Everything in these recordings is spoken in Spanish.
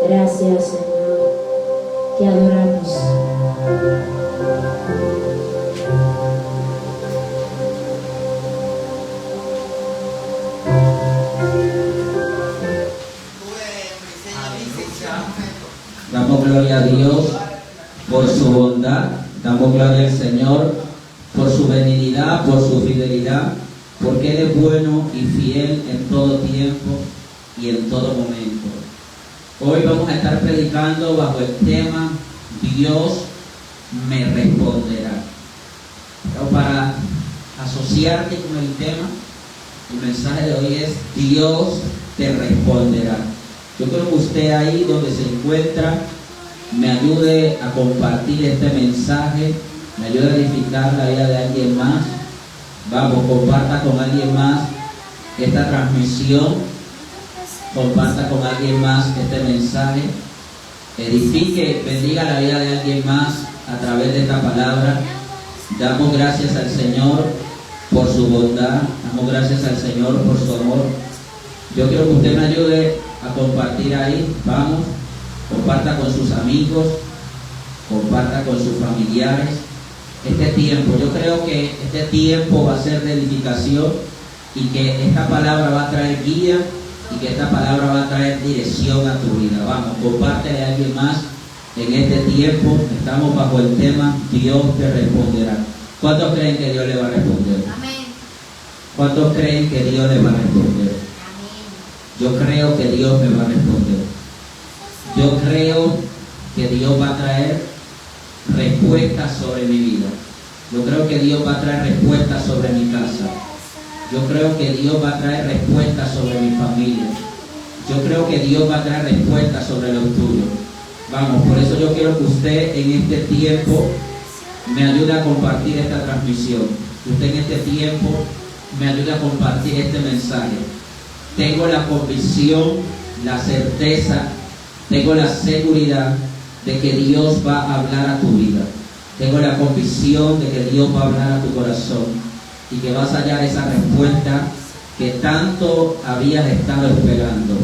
Gracias, Señor. Te adoramos. Damos gloria a Dios por su bondad, damos gloria al Señor por su benignidad, por su fidelidad, porque Él es bueno y fiel en todo tiempo y en todo momento. Hoy vamos a estar predicando bajo el tema Dios me responderá. Pero para asociarte con el tema, el mensaje de hoy es Dios te responderá. Yo creo que usted ahí donde se encuentra me ayude a compartir este mensaje, me ayude a edificar la vida de alguien más. Vamos, comparta con alguien más esta transmisión, comparta con alguien más este mensaje, edifique, bendiga la vida de alguien más a través de esta palabra. Damos gracias al Señor por su bondad, damos gracias al Señor por su amor. Yo quiero que usted me ayude a compartir ahí, vamos, comparta con sus amigos, comparta con sus familiares este tiempo. Yo creo que este tiempo va a ser de edificación y que esta palabra va a traer guía y que esta palabra va a traer dirección a tu vida. Vamos, compártele a alguien más en este tiempo. Estamos bajo el tema Dios te responderá. ¿Cuántos creen que Dios le va a responder? Amén. ¿Cuántos creen que Dios le va a responder? Yo creo que Dios me va a responder. Yo creo que Dios va a traer respuestas sobre mi vida. Yo creo que Dios va a traer respuestas sobre mi casa. Yo creo que Dios va a traer respuestas sobre mi familia. Yo creo que Dios va a traer respuestas sobre los tuyos. Vamos, por eso yo quiero que usted en este tiempo me ayude a compartir esta transmisión. Usted en este tiempo me ayude a compartir este mensaje. Tengo la convicción, la certeza, tengo la seguridad de que Dios va a hablar a tu vida. Tengo la convicción de que Dios va a hablar a tu corazón y que vas a hallar esa respuesta que tanto habías estado esperando.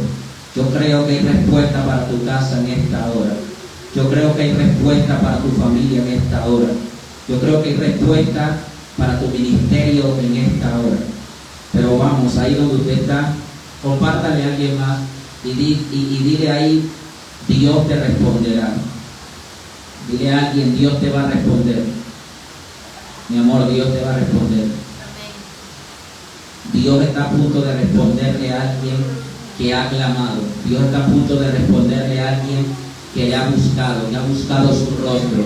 Yo creo que hay respuesta para tu casa en esta hora. Yo creo que hay respuesta para tu familia en esta hora. Yo creo que hay respuesta para tu ministerio en esta hora. Pero vamos, ahí donde usted está, compártale a alguien más y dile ahí, Dios te responderá. Dile a alguien, Dios te va a responder. Mi amor, Dios te va a responder. Dios está a punto de responderle a alguien que ha clamado. Dios está a punto de responderle a alguien que le ha buscado su rostro,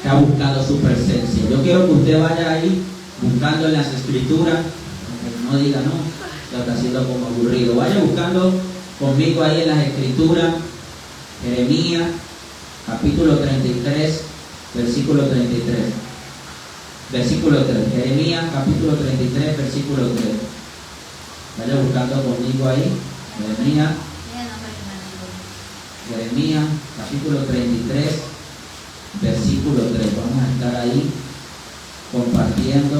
que ha buscado su presencia. Yo quiero que usted vaya ahí buscando en las escrituras, no diga no, ya está siendo como aburrido. Vaya buscando conmigo ahí en las escrituras, Jeremías, capítulo 33, versículo 33. Versículo 3. Jeremías, capítulo 33, versículo 3. Vaya buscando conmigo ahí. Jeremías, capítulo 33, versículo 3. Vamos a estar ahí compartiendo.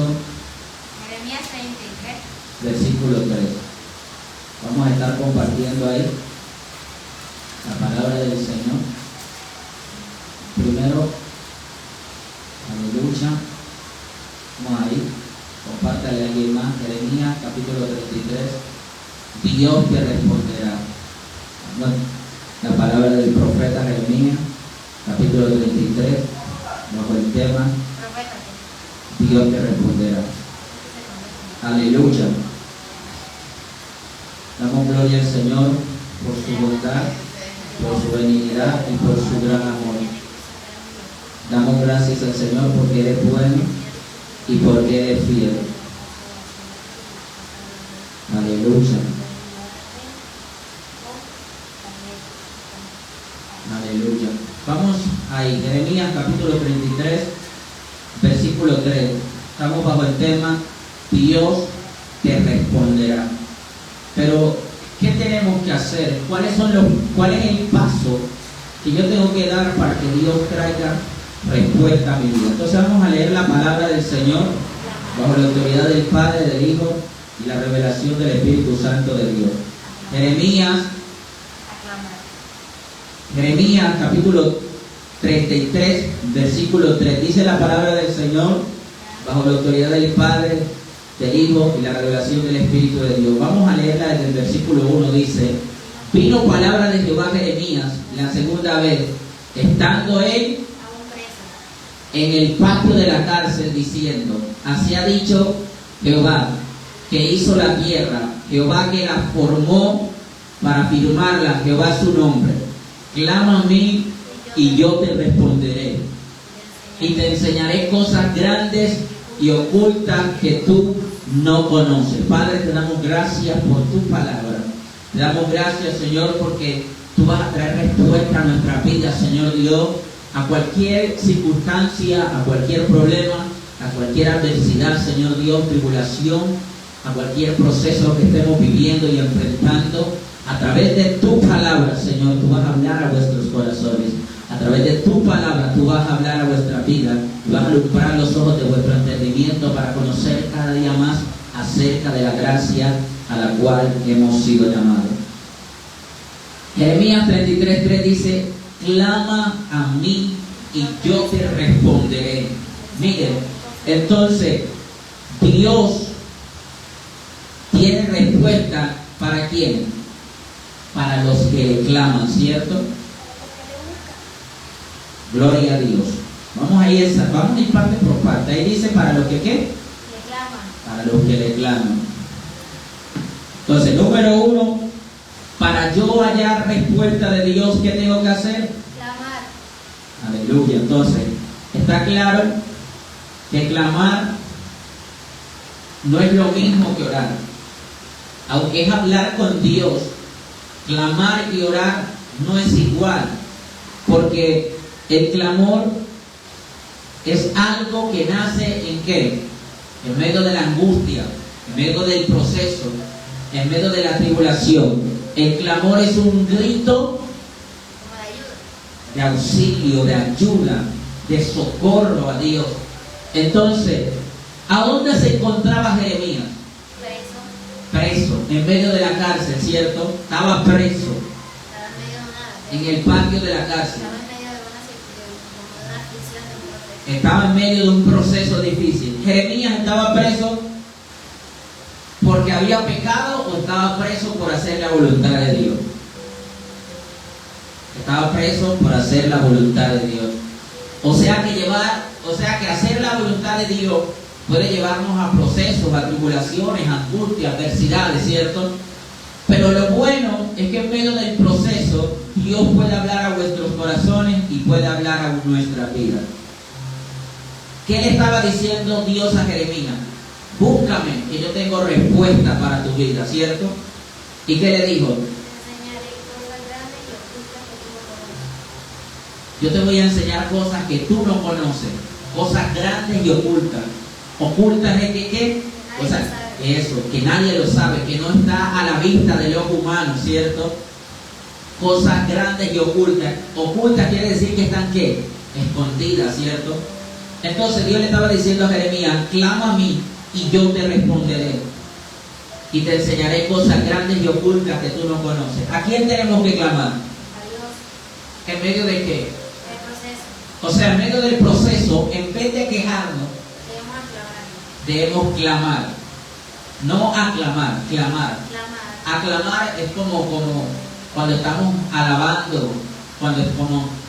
Jeremías 33. Versículo 3. Vamos a estar compartiendo ahí la palabra del Señor. Primero, aleluya. Vamos ahí. Compártale a alguien más. Jeremías, capítulo 33. Dios te responderá. Bueno, la palabra del profeta Jeremías, capítulo 33, bajo el tema Dios te responderá. Aleluya. Damos gloria al Señor por su bondad, por su benignidad y por su gran amor. Damos gracias al Señor porque Él es bueno y porque Él es fiel. Aleluya. Aleluya. Vamos ahí, Jeremías capítulo 33, versículo 3. Estamos bajo el tema Dios te responderá. Pero, ¿qué tenemos que hacer? ¿Cuál es el paso que yo tengo que dar para que Dios traiga respuesta a mi vida? Entonces vamos a leer la palabra del Señor bajo la autoridad del Padre, del Hijo y la revelación del Espíritu Santo de Dios. Jeremías Jeremías capítulo 33, versículo 3. Dice la palabra del Señor, bajo la autoridad del Padre, del Hijo y la revelación del Espíritu de Dios. Vamos a leerla desde el versículo 1. Dice: vino palabra de Jehová a Jeremías la segunda vez, estando él aún preso. en el patio de la cárcel, diciendo: así ha dicho Jehová, que hizo la tierra, Jehová que la formó para firmarla, Jehová su nombre. Clama a mí y yo te responderé, y te enseñaré cosas grandes y ocultas que tú no conoces. Padre, te damos gracias por tu palabra. Te damos gracias, Señor, porque tú vas a traer respuesta a nuestra vida, Señor Dios, a cualquier circunstancia, a cualquier problema, a cualquier adversidad, Señor Dios, tribulación, a cualquier proceso que estemos viviendo y enfrentando. A través de tu palabra, Señor, tú vas a hablar a vuestros corazones. A través de tu palabra tú vas a hablar a vuestra vida. Tú vas a alumbrar los ojos de vuestro entendimiento para conocer cada día más acerca de la gracia a la cual hemos sido llamados. Jeremías 33:3 dice: clama a mí y yo te responderé. Miren, entonces Dios tiene respuesta ¿para quién? Para los que le claman, ¿cierto? Gloria a Dios. Vamos a ir parte por parte. Ahí dice: para los que ¿qué? Le claman. Para los que le claman. Entonces, número 1, para yo hallar respuesta de Dios, ¿qué tengo que hacer? Clamar. Aleluya. Entonces, está claro que clamar no es lo mismo que orar. Aunque es hablar con Dios, clamar y orar no es igual, porque el clamor es algo que nace ¿en qué? En medio de la angustia, en medio del proceso, en medio de la tribulación. El clamor es un grito Como de ayuda. de auxilio, de ayuda, de socorro a Dios. Entonces, ¿a dónde se encontraba Jeremías? Preso, en medio de la cárcel, ¿cierto? Estaba preso Estaba en medio de una, en el patio de la cárcel. estaba en medio de una aflicción, de un proceso. Estaba en medio de un proceso difícil. Jeremías estaba preso porque había pecado o estaba preso por hacer la voluntad de Dios. Estaba preso por hacer la voluntad de Dios. O sea que hacer la voluntad de Dios puede llevarnos a procesos, a tribulaciones, a angustias, adversidades, ¿cierto? Pero lo bueno es que en medio del proceso Dios puede hablar a vuestros corazones y puede hablar a nuestra vida. ¿Qué le estaba diciendo Dios a Jeremías? Búscame, que yo tengo respuesta para tu vida, ¿cierto? ¿Y qué le dijo? Te enseñaré cosas grandes y ocultas que tú no conoces. Yo te voy a enseñar cosas que tú no conoces, cosas grandes y ocultas. Ocultas es que ¿qué? O sea, eso, que nadie lo sabe, que no está a la vista del ojo humano, ¿cierto? Cosas grandes y ocultas. Ocultas quiere decir que están ¿qué? Escondidas, ¿cierto? Entonces Dios le estaba diciendo a Jeremías: clama a mí y yo te responderé. Y te enseñaré cosas grandes y ocultas que tú no conoces. ¿A quién tenemos que clamar? A Dios. ¿En medio de qué? El proceso. O sea, en medio del proceso, en vez de quejarnos, Debemos aclamar. debemos clamar. No aclamar, clamar. Clamar. Aclamar es como cuando estamos alabando, cuando es como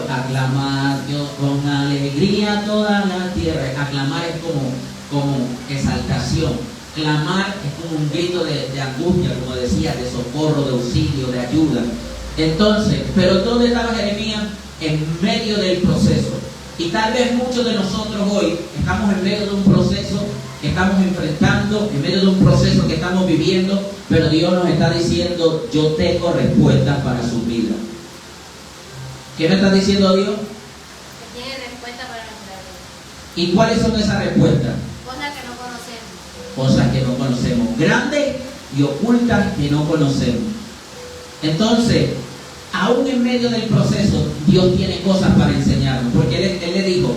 aclamar Dios con alegría toda la tierra. Aclamar es como exaltación. Clamar es como un grito de angustia, como decía, de socorro, de auxilio, de ayuda. Entonces, pero ¿dónde estaba Jeremías? En medio del proceso. Y tal vez muchos de nosotros hoy estamos en medio de un proceso que estamos enfrentando, en medio de un proceso que estamos viviendo, pero Dios nos está diciendo: yo tengo respuestas para su vida. ¿Qué me está diciendo Dios? Que tiene respuesta para nuestra vida. ¿Y cuáles son esas respuestas? Cosas que no conocemos. Cosas que no conocemos, grandes y ocultas que no conocemos. Entonces, aún en medio del proceso, Dios tiene cosas para enseñarnos, porque Él le dijo: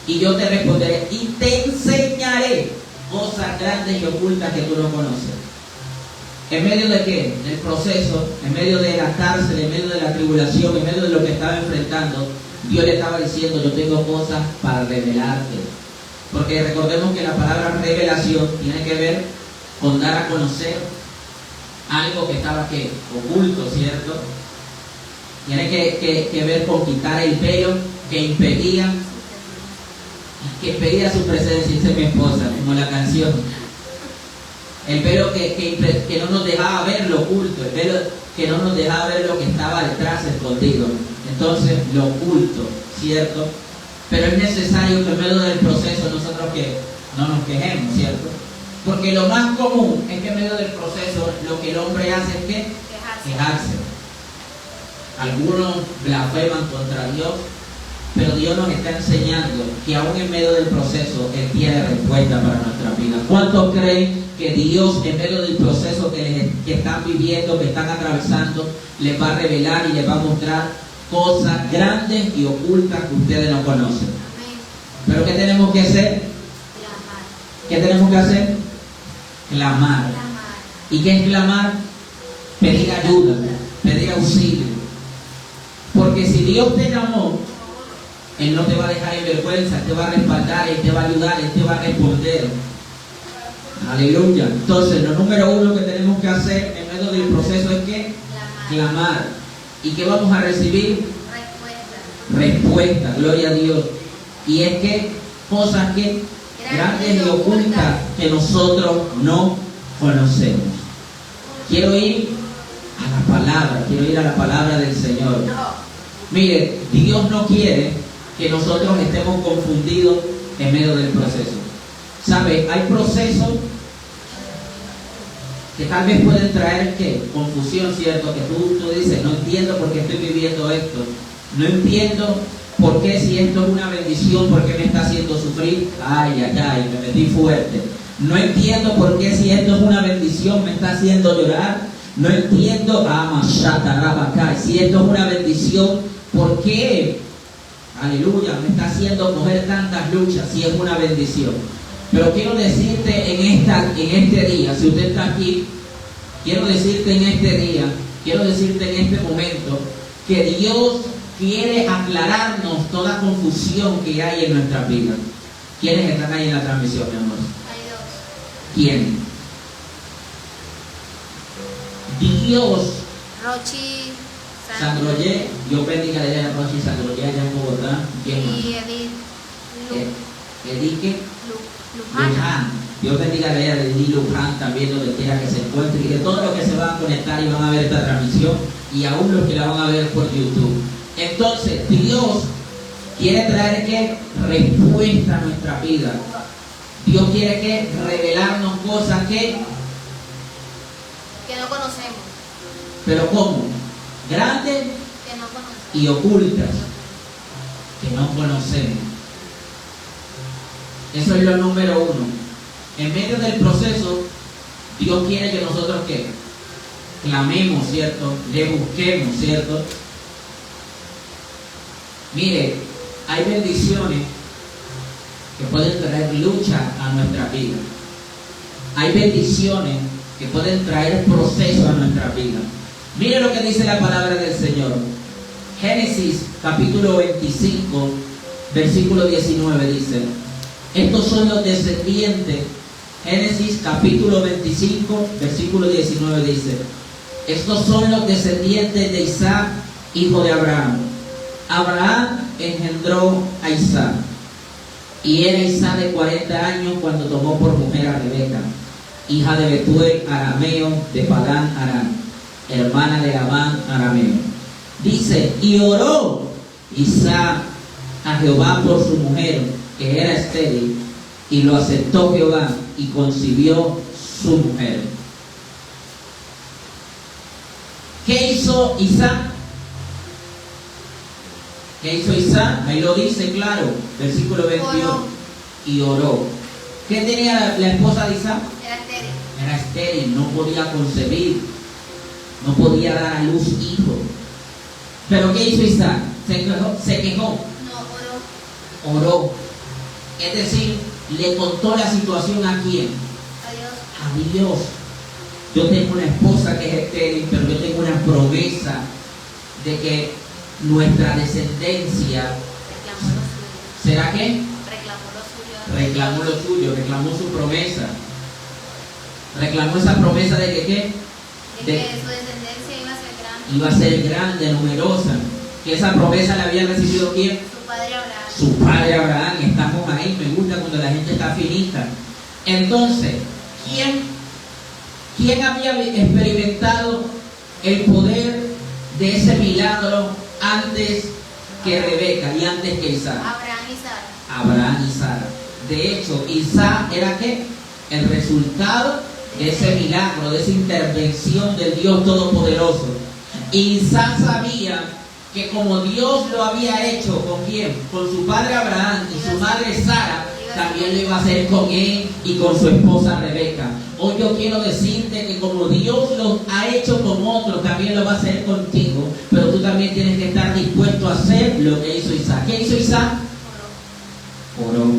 y yo te responderé y te enseñaré cosas grandes y ocultas que tú no conoces. ¿En medio de qué? Del proceso, en medio de la cárcel, en medio de la tribulación, en medio de lo que estaba enfrentando, Dios le estaba diciendo, yo tengo cosas para revelarte. Porque recordemos que la palabra revelación tiene que ver con dar a conocer algo que estaba ¿qué? Oculto, ¿cierto? Tiene que ver con quitar el velo que impedía su presencia, dice mi esposa, como la canción. El velo que no nos dejaba ver lo oculto, el velo que no nos dejaba ver lo que estaba detrás escondido. Entonces, lo oculto, ¿cierto? Pero es necesario que en medio del proceso nosotros que no nos quejemos, ¿cierto? Porque lo más común es que en medio del proceso lo que el hombre hace es que quejarse. Algunos blasfeman contra Dios, pero Dios nos está enseñando que aún en medio del proceso Él tiene respuesta para nuestra vida. ¿Cuántos creen que Dios en medio del proceso que están viviendo, que están atravesando, les va a revelar y les va a mostrar cosas grandes y ocultas que ustedes no conocen? ¿Pero qué tenemos que hacer? ¿Qué tenemos que hacer? Clamar. ¿Y qué es clamar? Pedir ayuda, pedir auxilio. Porque si Dios te llamó, Él no te va a dejar en vergüenza, Él te va a respaldar, Él te va a ayudar, Él te va a responder. Aleluya. Entonces, lo número uno que tenemos que hacer en medio del proceso es que clamar. ¿Y qué vamos a recibir? Respuesta. Gloria a Dios. Y es que cosas que grandes y ocultas que nosotros no conocemos. Quiero ir a la palabra del Señor. Mire, Dios no quiere que nosotros estemos confundidos en medio del proceso. ¿Sabe? Hay procesos que tal vez pueden traer ¿qué? Confusión, ¿cierto? Que tú dices, no entiendo por qué estoy viviendo esto. No entiendo por qué, si esto es una bendición, por qué me está haciendo sufrir. Ay, me metí fuerte. No entiendo por qué, si esto es una bendición, me está haciendo llorar. No entiendo, si esto es una bendición, ¿por qué? Aleluya, me está haciendo coger tantas luchas, si es una bendición. Pero quiero decirte en este día, si usted está aquí, quiero decirte en este momento, que Dios quiere aclararnos toda confusión que hay en nuestras vidas. ¿Quiénes están ahí en la transmisión, mi amor? Hay dos. ¿Quién? Dios. Rochi, Sandroye, Dios bendiga a ella, Rochi Sandroye allá en Bogotá. ¿Quién más? y Edith Edique Luján. Luján. Dios bendiga a ella de Edith Luján también, donde quiera que se encuentre, y de todos los que se van a conectar y van a ver esta transmisión, y aún los que la van a ver por YouTube. Entonces, Dios quiere traer ¿qué? Respuesta a nuestra vida. Dios quiere que revelarnos cosas que no conocemos. ¿Pero cómo? Grandes Que no conocemos. y ocultas que no conocemos. Eso es lo número uno. En medio del proceso, Dios quiere que nosotros ¿qué? Clamemos, ¿cierto? Le busquemos, ¿cierto? Mire, hay bendiciones que pueden traer lucha a nuestra vida. Hay bendiciones que pueden traer proceso a nuestra vida. Mire lo que dice la palabra del Señor. Génesis capítulo 25, versículo 19 dice: estos son los descendientes. Génesis capítulo 25, versículo 19 dice: estos son los descendientes de Isaac, hijo de Abraham. Abraham engendró a Isaac, y era Isaac de 40 años cuando tomó por mujer a Rebeca, hija de Betuel arameo de Padán Aram, hermana de Labán arameo. Dice: y oró Isaac a Jehová por su mujer, que era estéril, y lo aceptó Jehová, y concibió su mujer. ¿Qué hizo Isaac? ¿Qué hizo Isaac? Ahí lo dice claro, versículo 21. Y oró. ¿Qué tenía la esposa de Isaac? Era estéril, no podía concebir, no podía dar a luz hijo. ¿Pero qué hizo Isaac? Se quejó. No, oró. Es decir, le contó la situación ¿a quién? a Dios. A Dios. yo tengo una esposa que es estéril, pero yo tengo una promesa de que nuestra descendencia, Reclamó lo suyo. ¿será qué? Reclamó lo suyo. Reclamó lo suyo, reclamó su promesa. Reclamó esa promesa de que ¿qué? De que su descendencia iba a ser grande. Iba a ser grande, numerosa. Que esa promesa la había recibido ¿quién? Su padre Abraham. Su padre Abraham. Estamos ahí, me gusta cuando la gente está finita. Entonces, ¿quién había experimentado el poder de ese milagro antes que Rebeca y antes que Isaac? Abraham y Sara. Abraham y Sara. De hecho, Isaac era ¿qué? El resultado de ese milagro, de esa intervención del Dios Todopoderoso. Isaac sabía que como Dios lo había hecho ¿con quién? Con su padre Abraham y su madre Sara, también lo iba a hacer con él y con su esposa Rebeca. Hoy yo quiero decirte que como Dios lo ha hecho con otros, también lo va a hacer contigo, pero tú también tienes que estar dispuesto a hacer lo que hizo Isaac. ¿Qué hizo Isaac? Oró.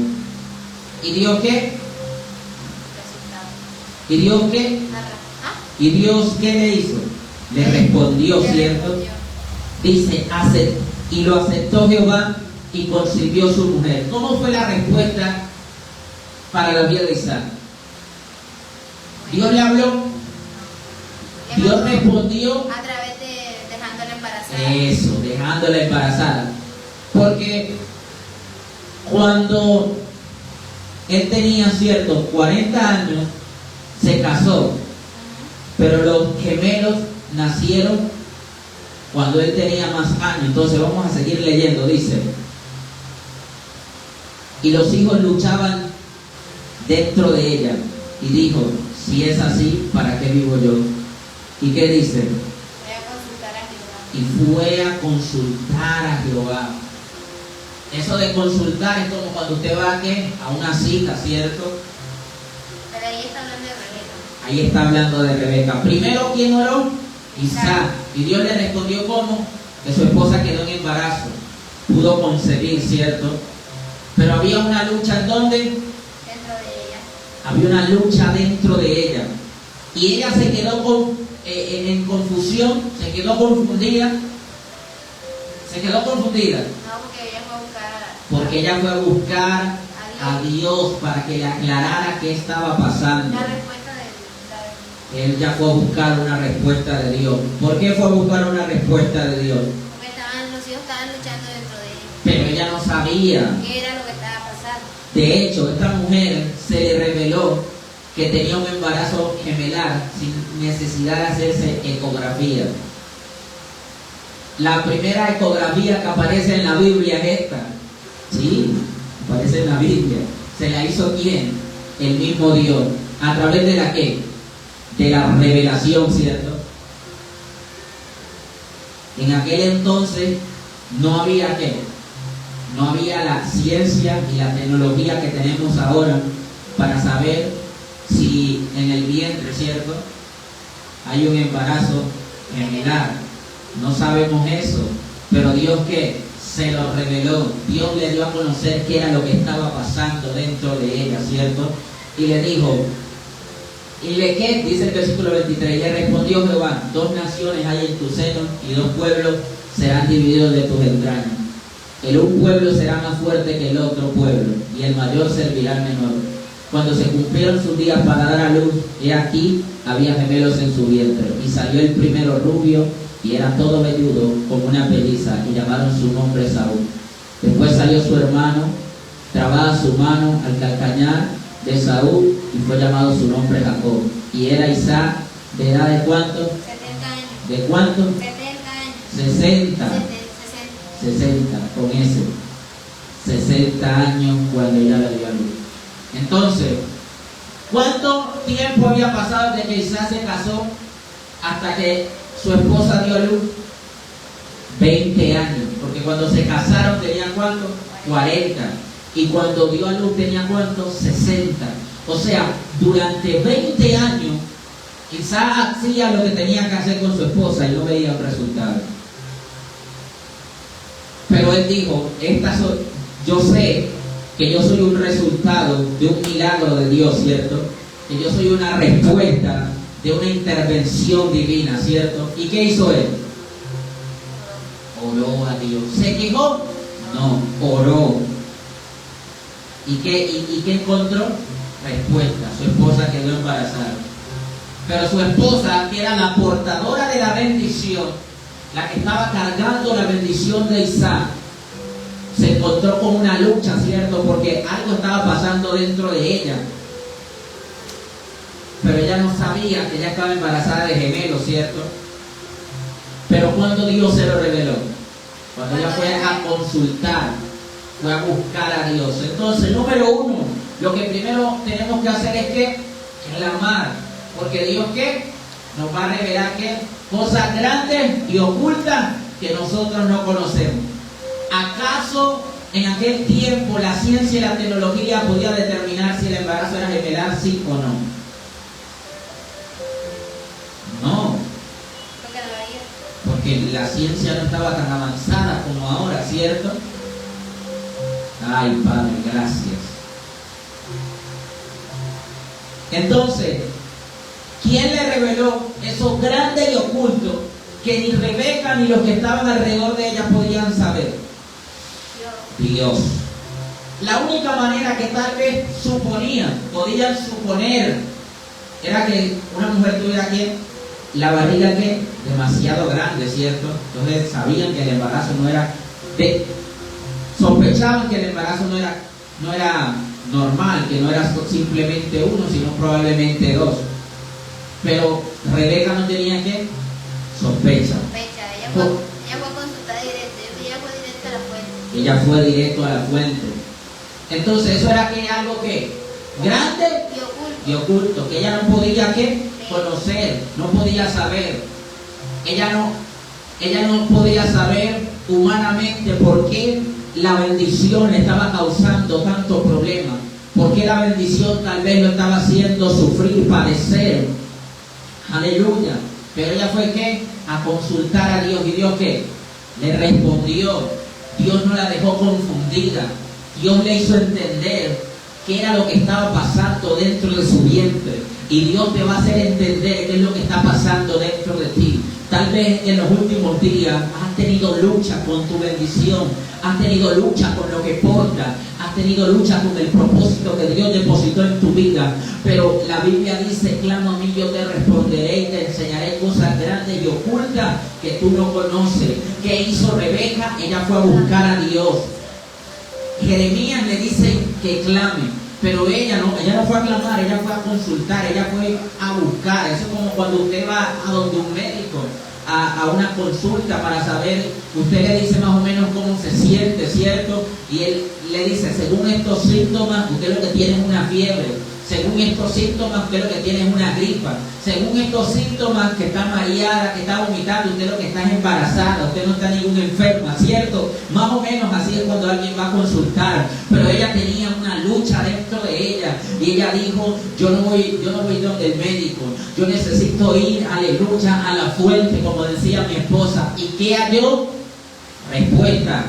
¿Y Dios qué? Resultado. ¿Y Dios qué? ¿Y Dios qué le hizo? Le respondió, Le ¿cierto? respondió. Dice, y lo aceptó Jehová y concibió su mujer. ¿Cómo fue la respuesta para la vida de Isaac? Dios le habló, Dios respondió. A través de dejándola embarazada. Eso, dejándola embarazada. Porque cuando él tenía ciertos 40 años, se casó, pero los gemelos nacieron cuando él tenía más años. Entonces vamos a seguir leyendo, dice, y los hijos luchaban dentro de ella, y dijo, si es así, ¿para qué vivo yo? ¿Y qué dice? Voy a consultar a Jehová. Y fue a consultar a Jehová. Eso de consultar es como cuando usted va a una cita, ¿cierto? Pero ahí está hablando de Rebeca. Ahí está hablando de Rebeca. Primero, ¿quién oró? Isaac. Y Dios le respondió ¿cómo? Que su esposa quedó en embarazo. Pudo concebir, ¿cierto? Pero había una lucha ¿en dónde? Dentro de ella. Había una lucha dentro de ella. Y ella se quedó en confusión, se quedó confundida. Se quedó confundida. No, porque ella fue a buscar. Porque ella fue a buscar a Dios para que le aclarara qué estaba pasando. La respuesta de Él ya fue a buscar una respuesta de Dios. ¿Por qué fue a buscar una respuesta de Dios? porque los hijos estaban luchando dentro de ella. Pero ella no sabía. ¿Qué era lo que estaba pasando? De hecho, esta mujer se le reveló que tenía un embarazo gemelar sin necesidad de hacerse ecografía. La primera ecografía que aparece en la Biblia es esta. Sí, aparece en la Biblia. ¿Se la hizo quién? El mismo Dios. ¿A través de la qué? De la revelación, ¿cierto? En aquel entonces no había qué, no había la ciencia y la tecnología que tenemos ahora para saber si en el vientre, ¿cierto?, hay un embarazo gemelar. No sabemos eso, pero Dios ¿qué? Se lo reveló. Dios le dio a conocer qué era lo que estaba pasando dentro de ella, ¿cierto? Y le dijo, ¿y le qué? Dice el versículo 23, le respondió Jehová, 2 naciones hay en tu seno y 2 pueblos serán divididos de tus entrañas. El un pueblo será más fuerte que el otro pueblo y el mayor servirá al menor. Cuando se cumplieron sus días para dar a luz, he aquí, había gemelos en su vientre. Y salió el primero rubio y era todo velludo como una peliza y llamaron su nombre Saúl. Después salió su hermano, trabada su mano al calcañar de Saúl y fue llamado su nombre Jacob. Y era Isaac de edad de ¿cuánto? 70 años. ¿De cuánto? 70 años. 60. 60, con ese. 60 años cuando ella le dio a luz. Entonces, ¿cuánto tiempo había pasado desde que Isaac se casó hasta que su esposa dio a luz? 20 años. Porque cuando se casaron tenía ¿cuánto? 40. Y cuando dio a luz tenía ¿cuánto? 60. O sea, durante 20 años Isaac hacía lo que tenía que hacer con su esposa y no veía un resultado. Pero él dijo, yo sé que yo soy un resultado de un milagro de Dios, ¿cierto? Que yo soy una respuesta de una intervención divina, ¿cierto? ¿Y qué hizo él? Oró a Dios. ¿Se quejó? No, oró. ¿Y qué encontró? Respuesta. Su esposa quedó embarazada. Pero su esposa, que era la portadora de la bendición, la que estaba cargando la bendición de Isaac, se encontró con una lucha, ¿cierto? Porque algo estaba pasando dentro de ella. Pero ella no sabía que ella estaba embarazada de gemelos, ¿cierto? Pero cuando Dios se lo reveló, cuando ella fue a consultar, fue a buscar a Dios. Entonces, número uno, lo que primero tenemos que hacer es que clamar, porque Dios ¿qué? Nos va a revelar ¿qué? Cosas grandes y ocultas que nosotros no conocemos. ¿Acaso en aquel tiempo la ciencia y la tecnología podía determinar si el embarazo era gemelar, sí o no? No, porque la ciencia no estaba tan avanzada como ahora, ¿cierto? Ay, Padre, gracias. Entonces, ¿quién le reveló eso grande y oculto que ni Rebeca ni los que estaban alrededor de ella podían saber? Dios. La única manera que tal vez podían suponer, era que una mujer tuviera que la barriga que demasiado grande, ¿cierto? Entonces sabían que el embarazo no era sospechaban que el embarazo no era normal, que no era simplemente uno, sino probablemente dos. Pero Rebeca no tenía que sospecha. Ella fue consultada directa, ella fue directa a la fuente. Ella fue directo a la fuente. Entonces eso era que algo que grande y oculto, que ella no podía que conocer, no podía saber. Ella no podía saber humanamente por qué la bendición le estaba causando tanto problema, por qué la bendición tal vez lo estaba haciendo sufrir, padecer. Aleluya. Pero ella fue ¿qué? A consultar a Dios. ¿Y Dios qué? Le respondió. Dios no la dejó confundida. Dios le hizo entender qué era lo que estaba pasando dentro de su vientre. Y Dios te va a hacer entender qué es lo que está pasando dentro de ti. Tal vez en los últimos días has tenido lucha con tu bendición, has tenido lucha con lo que porta, has tenido lucha con el propósito que Dios depositó en tu vida. Pero la Biblia dice, clama a mí, yo te responderé y te enseñaré cosas grandes y ocultas que tú no conoces. ¿Qué hizo Rebeca? Ella fue a buscar a Dios. Jeremías le dice que clame. Pero ella no fue a clamar, ella fue a consultar, ella fue a buscar. Eso es como cuando usted va a donde un médico, a una consulta para saber, usted le dice más o menos cómo se siente, ¿cierto? Y él le dice, según estos síntomas, usted lo que tiene es una fiebre. Según estos síntomas, usted lo que tiene es una gripa. Según estos síntomas, que está mareada, que está vomitando, usted lo que está es embarazada, usted no está ninguna enferma, ¿cierto? Más o menos así es cuando alguien va a consultar. Pero ella tenía una lucha dentro de ella y ella dijo, yo no voy donde el médico, yo necesito ir, aleluya, a la fuente, como decía mi esposa. ¿Y qué halló? Respuesta.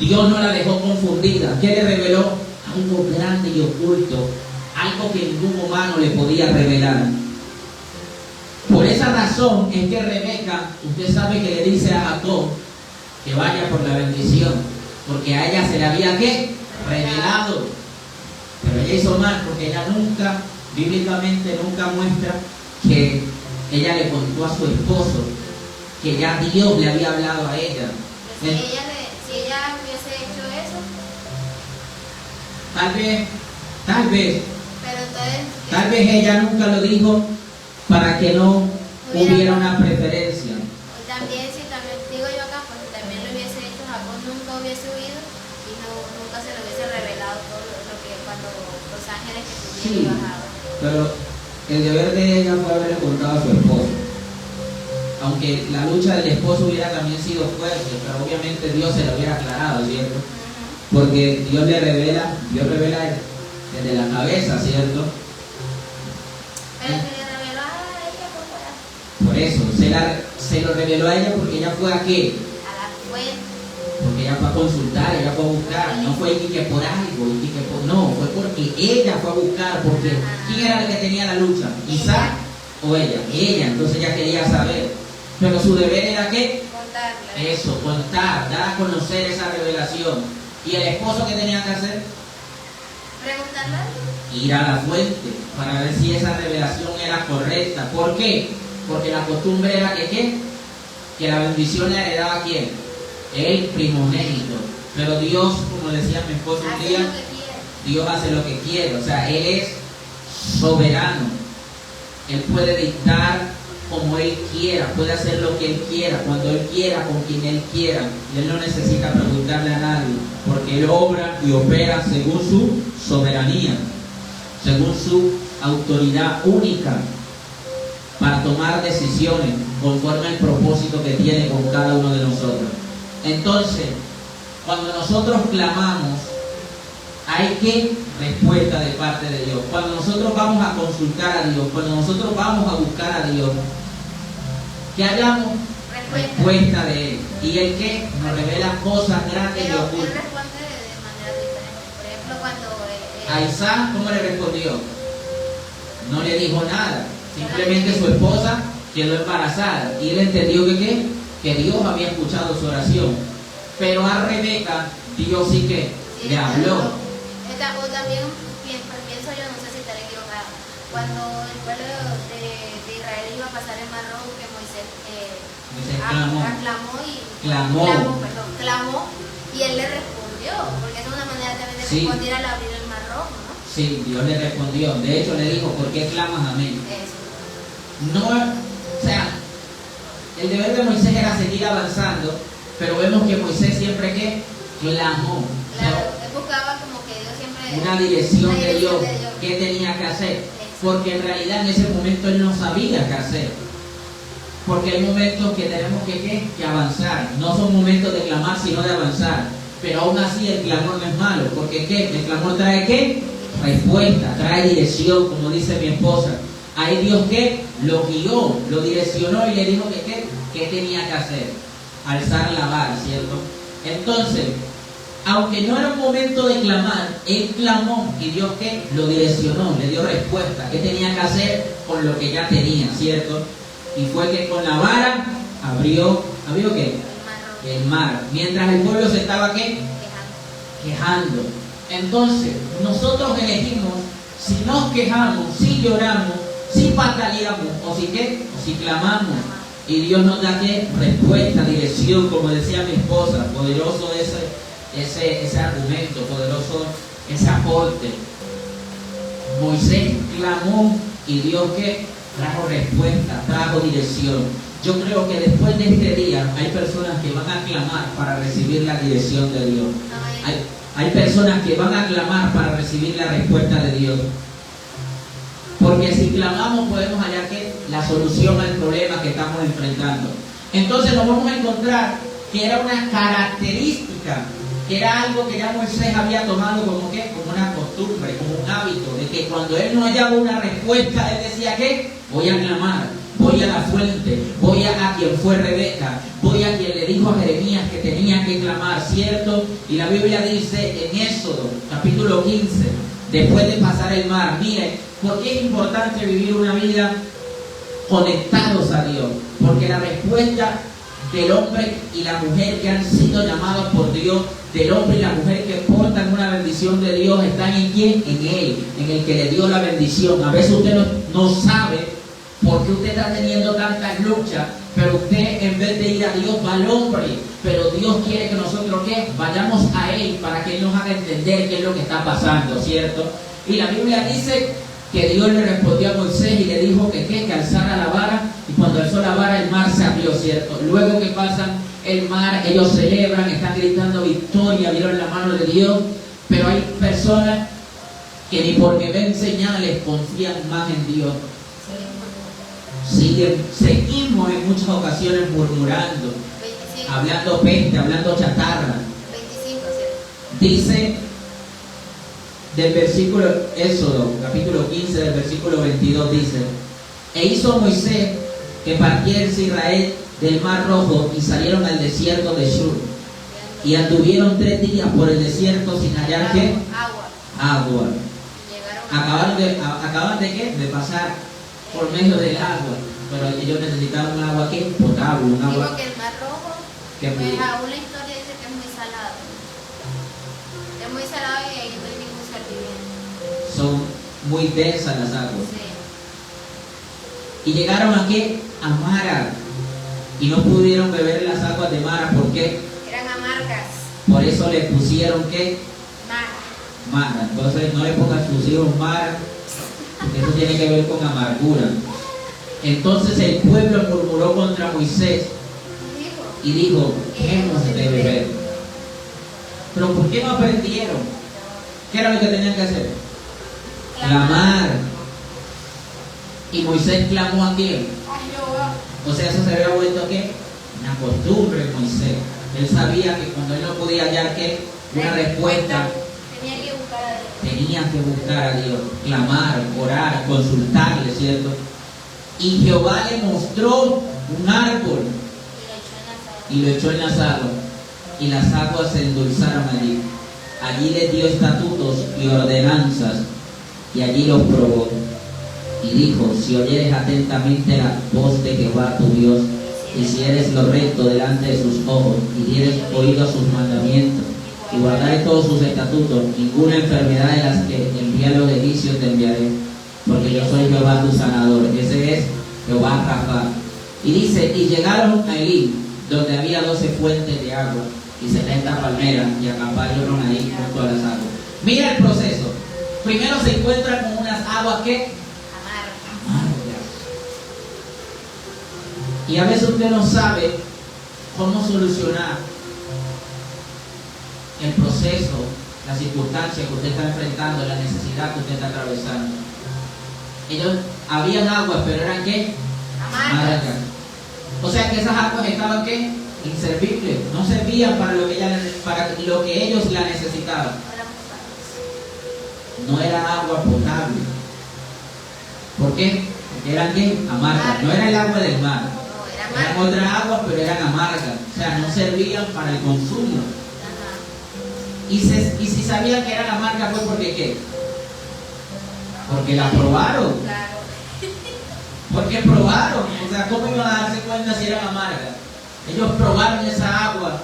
Dios no la dejó confundida. ¿Qué le reveló? Algo grande y oculto, algo que ningún humano le podía revelar. Por esa razón es que Rebeca, usted sabe que le dice a Jacob que vaya por la bendición, porque a ella se le había ¿qué? Revelado. Pero ella hizo mal, porque ella nunca, bíblicamente nunca muestra que ella le contó a su esposo que ya Dios le había hablado a ella. Si ella hubiese hecho eso, tal vez ella nunca lo dijo para que no hubiera una preferencia. También digo yo acá, pues si también lo hubiese hecho, Jacob nunca hubiese huido y nunca se le hubiese revelado todo lo que cuando los ángeles que subían y bajaban. Pero el deber de ella fue haberle contado a su esposo. Aunque la lucha del esposo hubiera también sido fuerte, pero obviamente Dios se lo hubiera aclarado, ¿cierto? Porque Dios revela desde la cabeza, ¿cierto? Pero se le reveló a ella por eso, se lo reveló a ella porque ella fue a ¿qué? a la fuente. Porque ella fue a consultar, ella fue a buscar, no fue que por algo, no, fue porque ella fue a buscar, porque ¿quién era el que tenía la lucha? ¿Isaac o ella? Ella, entonces ella quería saber. Pero su deber era ¿qué? Contarle. Eso, contar, dar a conocer esa revelación. ¿Y el esposo qué tenía que hacer? Preguntarle. Ir a la fuente para ver si esa revelación era correcta. ¿Por qué? Porque la costumbre era que ¿qué? Que la bendición la heredaba ¿quién? El primogénito. Pero Dios, como decía mi esposo un Hace día, lo que quiere. Dios hace lo que quiere. O sea, Él es soberano. Él puede dictar como Él quiera, puede hacer lo que Él quiera, cuando Él quiera, con quien Él quiera. Y Él no necesita preguntarle a nadie, porque Él obra y opera según su soberanía, según su autoridad única, para tomar decisiones conforme al propósito que tiene con cada uno de nosotros. Entonces, cuando nosotros clamamos, hay que respuesta de parte de Dios. Cuando nosotros vamos a consultar a Dios, cuando nosotros vamos a buscar a Dios, ¿qué hagamos? Respuesta de Él. ¿Y el qué? Nos revela cosas grandes y Pero Él ocultas. responde de manera diferente. Por ejemplo, cuando A Isaac, ¿cómo le respondió? No le dijo nada. Simplemente su esposa quedó embarazada. Y él entendió que ¿qué? Que Dios había escuchado su oración. Pero a Rebeca, Dios sí que le habló. O también pienso yo, no sé si estaré equivocada, cuando el pueblo de Israel iba a pasar el Mar Rojo, que Moisés clamó y él le respondió, porque esa es una manera también de responder al abrir el Mar Rojo, ¿no? Sí, Dios le respondió. De hecho, le dijo, ¿por qué clamas a mí? Eso. No, o sea, el deber de Moisés era seguir avanzando, pero vemos que Moisés siempre que clamó. Claro, él buscaba como que Dios siempre... Una dirección de Dios, qué tenía que hacer. Porque en realidad en ese momento él no sabía qué hacer. Porque hay momentos que tenemos que avanzar. No son momentos de clamar, sino de avanzar. Pero aún así el clamor no es malo. Porque ¿qué? El clamor trae ¿qué? Respuesta, trae dirección, como dice mi esposa. Ahí Dios ¿qué? Lo guió, lo direccionó y le dijo que ¿qué tenía que hacer? Alzar la vara, ¿cierto? Entonces, aunque no era un momento de clamar, él clamó y Dios ¿qué? Lo direccionó, le dio respuesta. ¿Qué tenía que hacer con lo que ya tenía, ¿cierto? Y fue que con la vara ¿abrió qué? El mar. Mientras el pueblo se estaba ¿qué? Quejando. Entonces, nosotros elegimos si nos quejamos, si lloramos, si pataleamos, o si ¿qué? O si clamamos. Y Dios nos da ¿qué? Respuesta, dirección, como decía mi esposa, poderoso ese argumento, poderoso ese aporte. Moisés clamó y Dios ¿qué? Trajo respuesta, trajo dirección. Yo creo que después de este día hay personas que van a clamar para recibir la dirección de Dios. Hay personas que van a clamar para recibir la respuesta de Dios. Porque si clamamos podemos hallar ¿qué? La solución al problema que estamos enfrentando. Entonces nos vamos a encontrar que era una característica, que era algo que ya Moisés había tomado como ¿qué? Como una costumbre, como un hábito, de que cuando él no hallaba una respuesta, él decía ¿qué? Voy a clamar, voy a la fuente, voy a quien fue Rebeca, voy a quien le dijo a Jeremías que tenía que clamar, ¿cierto? Y la Biblia dice en Éxodo, capítulo 15, después de pasar el mar, miren, ¿por qué es importante vivir una vida conectados a Dios? Porque la respuesta del hombre y la mujer que han sido llamados por Dios, del hombre y la mujer que portan una bendición de Dios, están en quién, en Él, en el que le dio la bendición. A veces usted no sabe por qué usted está teniendo tantas luchas, pero usted en vez de ir a Dios va al hombre. Pero Dios quiere que nosotros ¿qué? Vayamos a Él para que Él nos haga entender qué es lo que está pasando, ¿cierto? Y la Biblia dice que Dios le respondió a Moisés y le dijo que alzara la vara, y cuando alzó la vara el mar se abrió, ¿cierto? Luego que pasan el mar, ellos celebran, están gritando victoria, vieron la mano de Dios, pero hay personas que ni porque ven señales confían más en Dios. Seguimos en muchas ocasiones murmurando, 25. hablando peste, hablando chatarra. 25, ¿cierto? Dice del versículo Éxodo, capítulo 15, del versículo 22, dice: e hizo Moisés que partiese Israel del mar Rojo y salieron al desierto de Shur. Y anduvieron 3 días por el desierto sin hallar ¿qué? Agua. Acaban de ¿qué? De pasar por medio del agua. Pero ellos necesitaban un agua ¿qué? Potable, un agua. Digo que el Mar Rojo, que pues aún la historia dice que es muy salado. Es muy salado y ahí no hay ningún ser viviente. Son muy densas las aguas. Sí. Y llegaron aquí a Mara y no pudieron beber las aguas de Mara. ¿Por qué? Eran amargas. Por eso le pusieron ¿qué? Mara. Entonces no le pongan a sus hijos Mara, porque eso tiene que ver con amargura. Entonces el pueblo murmuró contra Moisés y dijo: ¿qué hemos de beber? Pero ¿por qué no aprendieron? ¿Qué era lo que tenían que hacer? Clamar. Y Moisés clamó a quién. O sea, eso se había vuelto ¿qué? Una costumbre en Moisés. Él sabía que cuando él no podía hallar ¿qué? Una respuesta, tenía que buscar a Dios, clamar, orar, consultarle, ¿cierto? Y Jehová le mostró un árbol y lo echó en las aguas, y las aguas se endulzaron allí. Allí les dio estatutos y ordenanzas, y allí los probó. Y dijo: si oyeres atentamente la voz de Jehová tu Dios, hicieres lo recto delante de sus ojos, y dieres oído a sus mandamientos, y guardares todos sus estatutos, ninguna enfermedad de las que envía los egipcios te enviaré, porque yo soy Jehová tu sanador. Ese es Jehová Rafa. Y dice: y llegaron a Elim, donde había 12 fuentes de agua y 70 palmeras, y acamparon ahí junto a las aguas. Mira el proceso. Primero se encuentran con unas aguas que amargas. Y a veces usted no sabe cómo solucionar el proceso, la circunstancia que usted está enfrentando, la necesidad que usted está atravesando. Ellos habían aguas, pero eran ¿qué? Amargas. O sea que esas aguas estaban ¿qué? Inservibles, no servían para lo que ellos la necesitaban. No era agua potable. ¿Por qué? Porque eran ¿qué? Amargas. No era el agua del mar. Eran otras aguas, pero eran amargas. O sea, no servían para el consumo. Y si sabían que eran amargas, fue porque ¿qué? Porque la probaron. Porque probaron. O sea, ¿cómo iban a darse cuenta si eran amargas? Ellos probaron esa agua.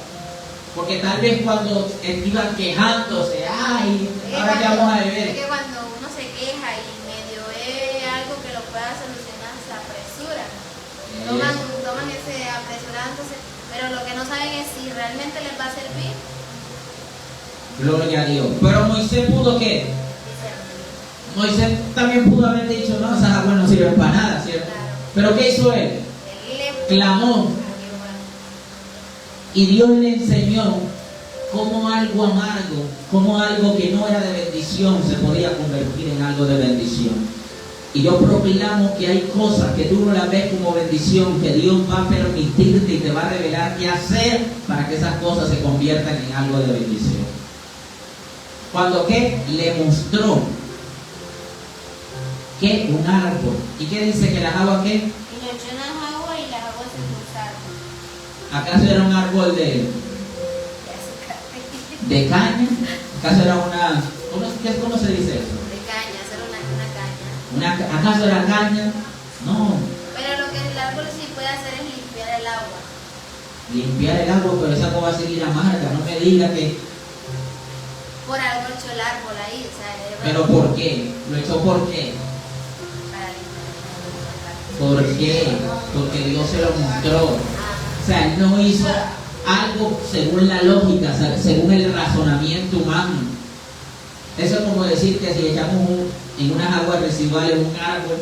Porque tal vez cuando iban quejándose, ay, ahora ya vamos a beber. Es que cuando uno se queja y medio ve algo que lo pueda solucionar, se apresura. Toman ese apresurándose, pero lo que no saben es si realmente les va a servir. Gloria a Dios. Pero Moisés pudo ¿qué? Moisés también pudo haber dicho: no, esas aguas no sirven para nada, ¿cierto? Claro. Pero ¿qué hizo él? Clamó. Y Dios le enseñó cómo algo amargo, cómo algo que no era de bendición se podía convertir en algo de bendición. Y yo proclamo que hay cosas que tú no las ves como bendición, que Dios va a permitirte y te va a revelar qué hacer para que esas cosas se conviertan en algo de bendición. Cuando ¿qué? Le mostró que un árbol. ¿Y qué dice? Que las aguas ¿qué? Y lo echó en las aguas y las aguas se endulzaron. ¿Acaso era un árbol de caña? ¿Acaso era una... ¿Cómo se dice eso? De caña, era una caña. ¿Acaso era caña? No. Pero lo que el árbol sí puede hacer es limpiar el agua. Limpiar el agua, pero esa agua va a seguir amarga. No me diga que... Por algo echó el árbol ahí, o sea, ¿Pero por qué? ¿Lo echó por qué? Para limpiar. ¿Por qué? Porque Dios se lo mostró. O sea, Él no hizo algo según la lógica, según el razonamiento humano. Eso es como decir que si echamos en unas aguas residuales un árbol,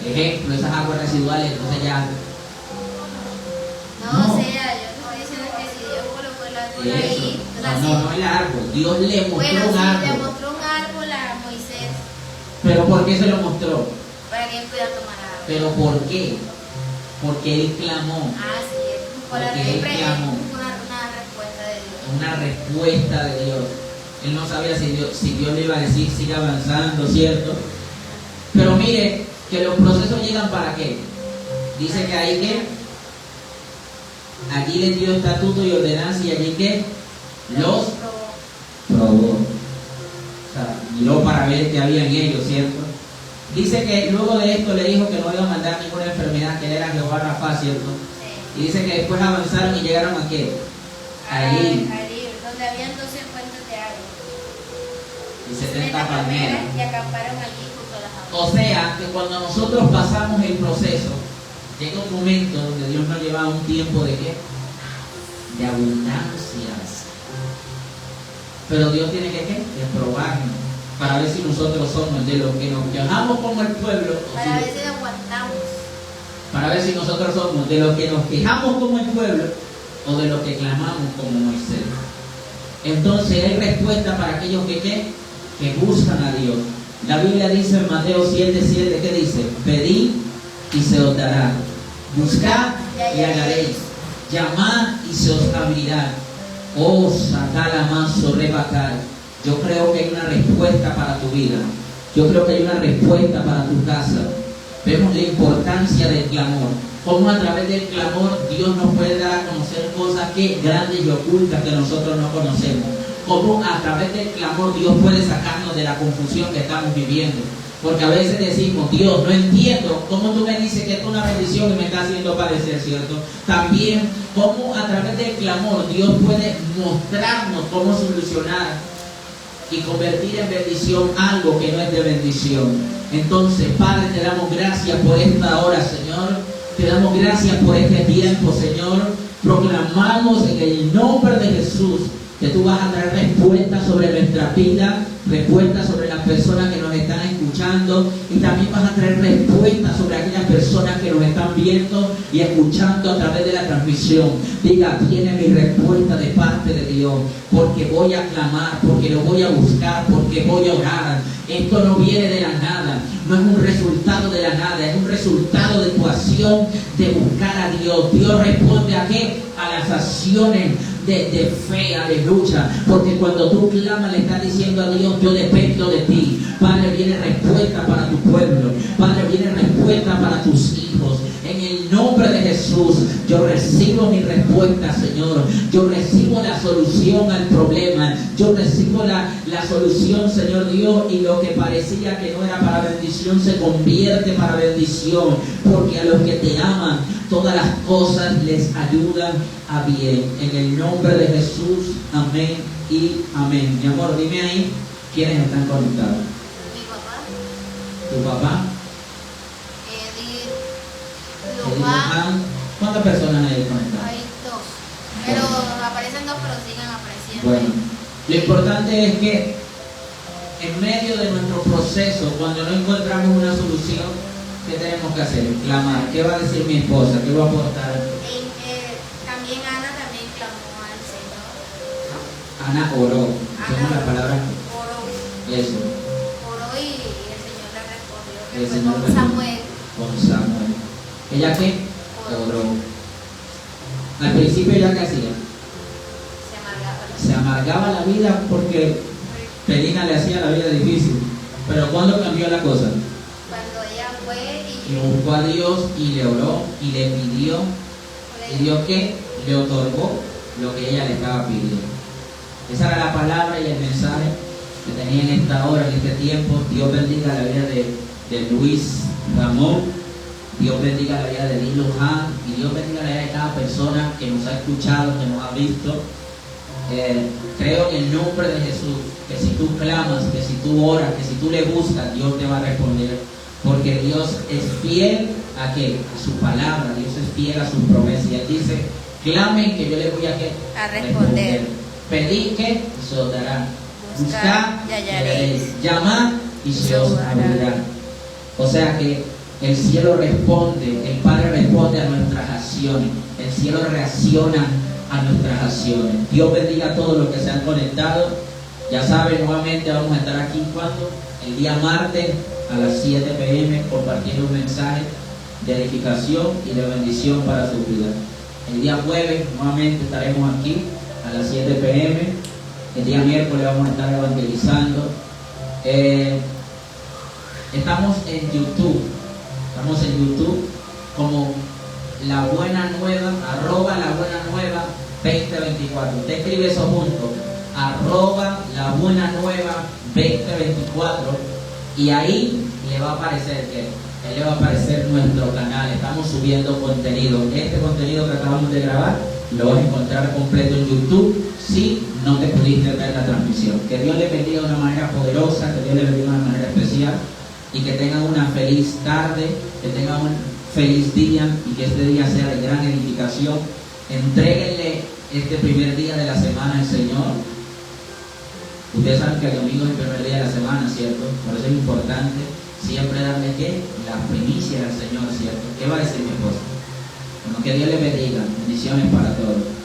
ejemplo, esas aguas residuales, entonces ya... No, o sea, yo estoy diciendo que si Dios colocó el árbol ahí... No el árbol. Dios le mostró un árbol. Le mostró un árbol a Moisés. ¿Pero por qué se lo mostró? Para que él pudiera tomar agua. ¿Pero por qué? Porque él clamó. Sí, por porque él clamó. Una respuesta de Dios. Una respuesta de Dios. Él no sabía si Dios le iba a decir sigue avanzando, ¿cierto? Pero mire, que los procesos llegan ¿para qué? Dice que hay que Allí les dio estatuto y ordenanza y allí que los probó. O sea, miró para ver qué había en ellos, ¿cierto? Dice que luego de esto le dijo que no iba a mandar ninguna enfermedad, que él era Jehová Rafa, ¿cierto? Sí. Y dice que después avanzaron y llegaron a qué? Ahí. Donde habían 12 fuentes de agua. Y 70 palmeras. Y acamparon allí junto a las aguas. O sea, que cuando nosotros pasamos el proceso, llega un momento donde Dios nos lleva a un tiempo de ¿qué? De abundancias. Pero Dios tiene que ¿qué? De probarnos, para ver si nosotros somos de los que nos quejamos como el pueblo. Para ver si aguantamos. Para ver si nosotros somos de los que nos quejamos como el pueblo o de los que clamamos como Moisés. Entonces hay respuesta para aquellos que ¿qué? Que buscan a Dios. La Biblia dice en Mateo 7:7, ¿qué dice? Pedid y se os dará. Buscad y hallaréis. Llamad y se os abrirá. Oh, sacalamazo rebacar. Yo creo que hay una respuesta para tu vida. Yo creo que hay una respuesta para tu casa. Vemos la importancia del clamor. Cómo a través del clamor Dios nos puede dar a conocer cosas que grandes y ocultas que nosotros no conocemos. Cómo a través del clamor Dios puede sacarnos de la confusión que estamos viviendo. Porque a veces decimos, Dios, no entiendo cómo tú me dices que esto es una bendición y me está haciendo padecer, ¿cierto? También cómo a través del clamor Dios puede mostrarnos cómo solucionar y convertir en bendición algo que no es de bendición. Entonces, Padre, te damos gracias por esta hora, Señor. Te damos gracias por este tiempo, Señor. Proclamamos en el nombre de Jesús que tú vas a traer respuestas sobre nuestra vida, respuestas sobre las personas que nos están escuchando, y también vas a traer respuestas sobre aquellas personas que nos están viendo y escuchando a través de la transmisión. Diga, tiene mi respuesta de parte de Dios, porque voy a clamar, porque lo voy a buscar, porque voy a orar. Esto no viene de la nada, no es un resultado de la nada, es un resultado de tu acción de buscar a Dios. Dios responde a qué? A las acciones de fe, aleluya, porque cuando tú clamas le estás diciendo a Dios, yo dependo de ti. Padre, viene respuesta para tu pueblo, Padre, viene respuesta para tus hijos. En el nombre de Jesús, yo recibo mi respuesta, Señor. Yo recibo la solución al problema. Yo recibo la solución, Señor Dios, y lo que parecía que no era para bendición se convierte para bendición, porque a los que te aman todas las cosas les ayudan a bien. En el nombre de Jesús, amén y amén. Mi amor, dime ahí quiénes están conectados. Mi papá, Tu papá, Edith, Luján. ¿Cuántas personas hay conectadas? Hay 2. Pero aparecen 2, pero siguen apareciendo. Bueno, lo importante es que en medio de nuestro proceso, cuando no encontramos una solución, ¿qué tenemos que hacer? Clamar. ¿Qué va a decir mi esposa? ¿Qué va a aportar? También Ana también clamó al Señor. Ana oró. Usemos la palabra. Oró. Eso. Oró y el Señor le respondió. El Que fue Señor con le Samuel. Con Samuel. ¿Ella qué? Oró. Al principio ella qué hacía? Se amargaba la vida porque Penina le hacía la vida difícil. Pero ¿cuándo cambió la cosa? Cuando ella fue Y buscó a Dios y le oró y le pidió. ¿Y Dios qué? Le otorgó lo que ella le estaba pidiendo. Esa era la palabra y el mensaje que tenía en esta hora, en este tiempo. Dios bendiga la vida de Luis Ramón. Dios bendiga la vida de Edith Luján. Y Dios bendiga la vida de cada persona que nos ha escuchado, que nos ha visto. Creo en el nombre de Jesús que si tú clamas, que si tú oras, que si tú le buscas, Dios te va a responder. Porque Dios es fiel ¿a qué? A su palabra. Dios es fiel a sus promesas. Y Él dice, clamen que yo les voy a responder. Pedid que se os dará. Buscad y hallaréis. Llamad y se os abrirá. O sea que el cielo responde, el Padre responde a nuestras acciones. El cielo reacciona a nuestras acciones. Dios bendiga a todos los que se han conectado. Ya saben, nuevamente vamos a estar aquí cuando el día martes a las 7 p.m. compartiendo un mensaje de edificación y de bendición para su vida. El día jueves nuevamente estaremos aquí a las 7 p.m. El día miércoles vamos a estar evangelizando. Estamos en YouTube como La Buena Nueva, arroba La Buena Nueva 2024. Usted escribe eso junto, arroba La Buena Nueva 2024, y ahí le va a aparecer le va a aparecer nuestro canal. Estamos subiendo contenido. Este contenido que acabamos de grabar lo vas a encontrar completo en YouTube si no te pudiste ver la transmisión. Que Dios le bendiga de una manera poderosa, que Dios le bendiga de una manera especial, y que tengan una feliz tarde, que tengan un feliz día, y que este día sea de gran edificación. Entréguenle este primer día de la semana al Señor. Ustedes saben que el domingo es el primer día de la semana, ¿cierto? Por eso es importante siempre darle ¿qué? Las primicias al Señor, ¿cierto? ¿Qué va a decir mi esposa? Bueno, que Dios les bendiga. Bendiciones para todos.